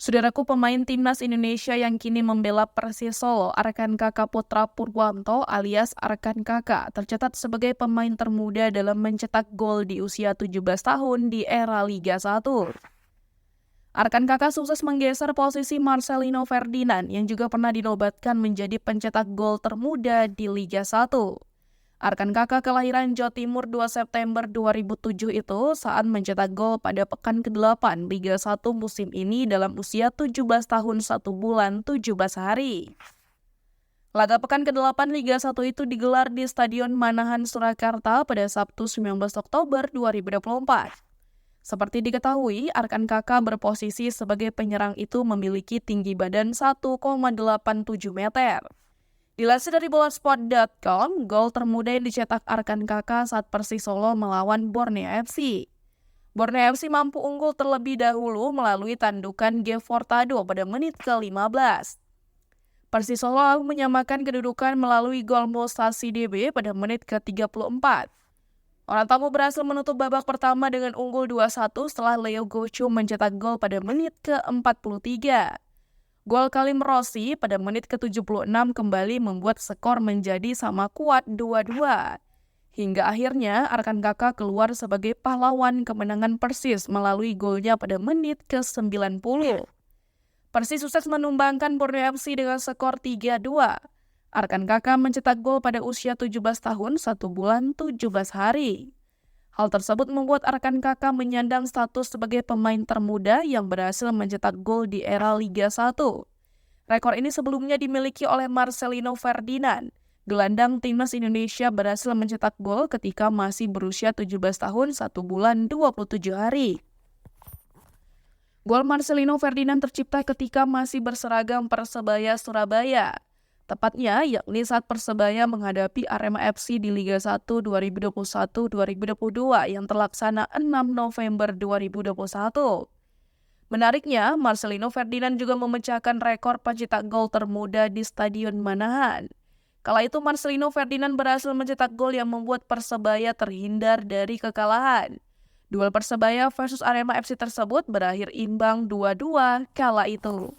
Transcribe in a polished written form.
Saudaraku, pemain timnas Indonesia yang kini membela Persis Solo, Arkan Kakak Putra Purwanto alias Arkan Kakak, tercatat sebagai pemain termuda dalam mencetak gol di usia 17 tahun di era Liga 1. Arkan Kakak sukses menggeser posisi Marcelino Ferdinand yang juga pernah dinobatkan menjadi pencetak gol termuda di Liga 1. Arkan Kakak kelahiran Jawa Timur 2 September 2007 itu saat mencetak gol pada pekan ke-8 Liga 1 musim ini dalam usia 17 tahun 1 bulan 17 hari. Laga pekan ke-8 Liga 1 itu digelar di Stadion Manahan Surakarta pada Sabtu 19 Oktober 2024. Seperti diketahui, Arkan Kakak berposisi sebagai penyerang itu memiliki tinggi badan 1,87 meter. Dilansir dari bola-sport.com, gol termuda yang dicetak Arkan Kakak saat Persis Solo melawan Borneo FC. Borneo FC mampu unggul terlebih dahulu melalui tandukan G. Fortado pada menit ke-15. Persis Solo lalu menyamakan kedudukan melalui gol Mustasi DB pada menit ke-34. Orang tamu berhasil menutup babak pertama dengan unggul 2-1 setelah Leo Gocu mencetak gol pada menit ke-43. Gol Kalim Rossi pada menit ke-76 kembali membuat skor menjadi sama kuat 2-2. Hingga akhirnya Arkan Kakak keluar sebagai pahlawan kemenangan Persis melalui golnya pada menit ke-90. Persis sukses menumbangkan Borneo FC dengan skor 3-2. Arkan Kakak mencetak gol pada usia 17 tahun 1 bulan 17 hari. Hal tersebut membuat Arkan Kakak menyandang status sebagai pemain termuda yang berhasil mencetak gol di era Liga 1. Rekor ini sebelumnya dimiliki oleh Marcelino Ferdinand. Gelandang timnas Indonesia berhasil mencetak gol ketika masih berusia 17 tahun 1 bulan 27 hari. Gol Marcelino Ferdinand tercipta ketika masih berseragam Persebaya Surabaya. Tepatnya yakni saat Persebaya menghadapi Arema FC di Liga 1 2021-2022 yang terlaksana 6 November 2021. Menariknya, Marcelino Ferdinand juga memecahkan rekor pencetak gol termuda di Stadion Manahan. Kala itu Marcelino Ferdinand berhasil mencetak gol yang membuat Persebaya terhindar dari kekalahan. Duel Persebaya versus Arema FC tersebut berakhir imbang 2-2 kala itu.